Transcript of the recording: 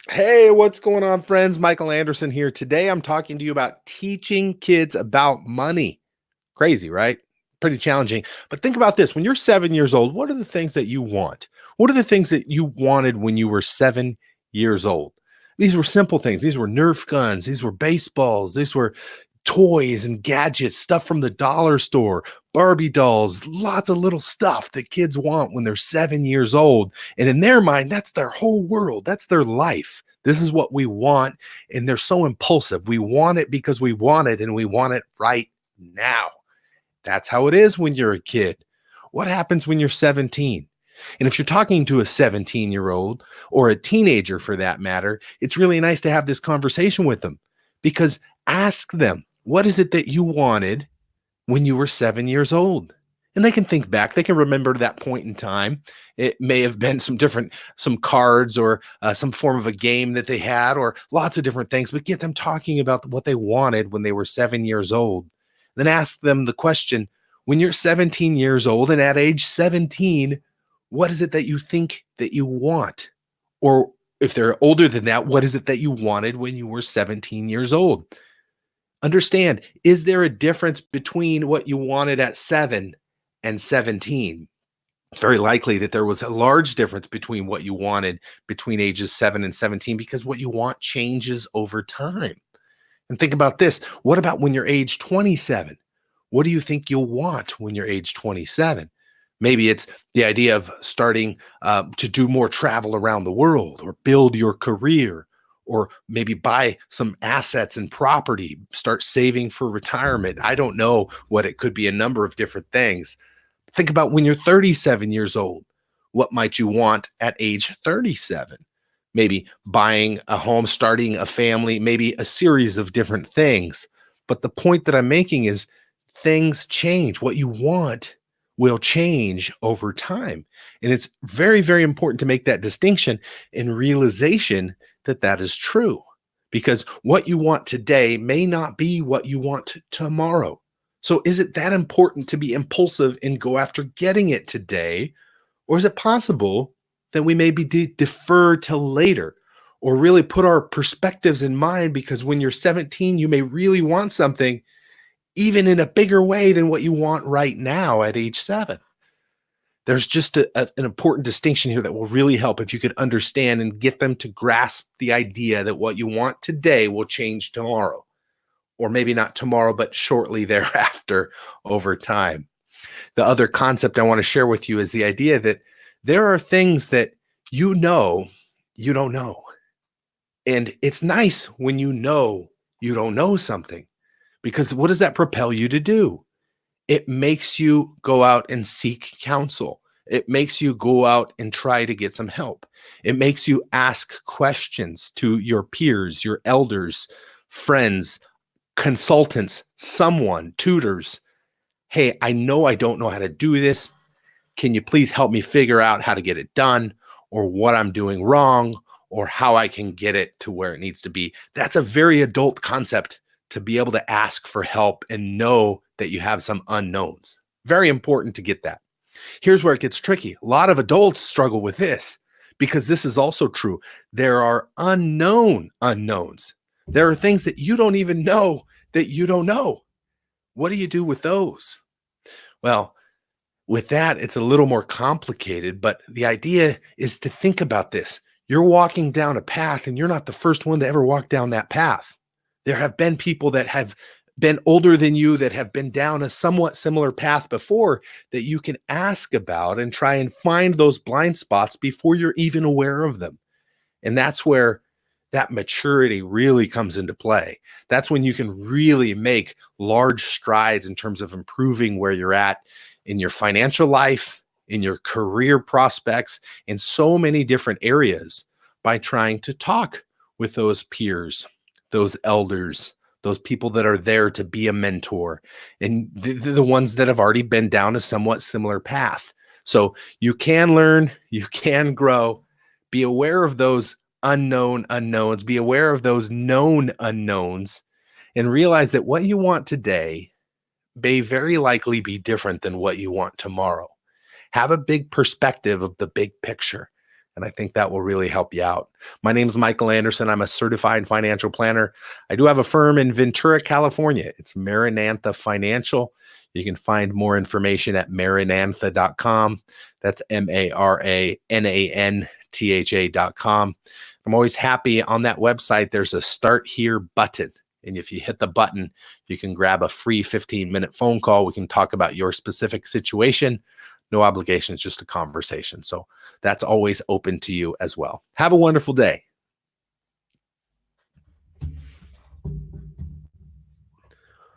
Hey, what's going on, friends? Michael Anderson here. Today, I'm talking to you about teaching kids about money. Crazy, right? Pretty challenging. But think about this when you're 7 years old, what are the things that you want? What are the things that you wanted when you were 7 years old? These were simple things. These were Nerf guns. These were baseballs. These were toys and gadgets, stuff from the dollar store, Barbie dolls, lots of little stuff that kids want when they're 7 years old. And in their mind, that's their whole world, that's their life. This is what we want. And they're so impulsive. We want it because we want it and we want it right now. That's how it is when you're a kid. What happens when you're 17? And if you're talking to a 17-year-old or a teenager for that matter, it's really nice to have this conversation with them because ask them, what is it that you wanted when you were 7 years old? And they can think back. They can remember that point in time. It may have been some cards or some form of a game that they had or lots of different things, but get them talking about what they wanted when they were 7 years old. Then ask them the question, when you're 17 years old and at age 17, what is it that you think that you want? Or if they're older than that, what is it that you wanted when you were 17 years old? Understand, is there a difference between what you wanted at 7 and 17? It's very likely that there was a large difference between what you wanted between ages 7 and 17 because what you want changes over time. And think about this. What about when you're age 27? What do you think you'll want when you're age 27? Maybe it's the idea of starting to do more travel around the world or build your career or maybe buy some assets and property, start saving for retirement. I don't know what it could be, a number of different things. Think about when you're 37 years old. What might you want at age 37? Maybe buying a home, starting a family, maybe a series of different things. But the point that I'm making is things change. What you want will change over time. And it's very, very important to make that distinction and realization that that is true. Because what you want today may not be what you want tomorrow. So is it that important to be impulsive and go after getting it today? Or is it possible that we maybe defer till later or really put our perspectives in mind? Because when you're 17, you may really want something even in a bigger way than what you want right now at age 7. There's just an important distinction here that will really help if you could understand and get them to grasp the idea that what you want today will change tomorrow, or maybe not tomorrow, but shortly thereafter over time. The other concept I want to share with you is the idea that there are things that you know you don't know. And it's nice when you don't know something, because what does that propel you to do? It makes you go out and seek counsel. It makes you go out and try to get some help. It makes you ask questions to your peers, your elders, friends, consultants, someone, tutors. Hey, I know I don't know how to do this. Can you please help me figure out how to get it done, or what I'm doing wrong, or how I can get it to where it needs to be? That's a very adult concept, to be able to ask for help and know that you have some unknowns. Very important to get that. Here's where it gets tricky. A lot of adults struggle with this because this is also true. There are unknown unknowns. There are things that you don't even know that you don't know. What do you do with those? Well, with that, it's a little more complicated, but the idea is to think about this. You're walking down a path and you're not the first one to ever walk down that path. There have been people that have been older than you that have been down a somewhat similar path before that you can ask about and try and find those blind spots before you're even aware of them. And that's where that maturity really comes into play. That's when you can really make large strides in terms of improving where you're at in your financial life, in your career prospects, in so many different areas by trying to talk with those peers, those elders, those people that are there to be a mentor, and the ones that have already been down a somewhat similar path. So you can learn, you can grow, be aware of those unknown unknowns, be aware of those known unknowns, and realize that what you want today may very likely be different than what you want tomorrow. Have a big perspective of the big picture. And I think that will really help you out. My name is Michael Anderson. I'm a certified financial planner. I do have a firm in Ventura, California. It's Maranantha Financial. You can find more information at maranantha.com. That's maranantha.com. I'm always happy on that website. There's a Start Here button. And if you hit the button, you can grab a free 15-minute phone call. We can talk about your specific situation. No obligations, just a conversation. So that's always open to you as well. Have a wonderful day.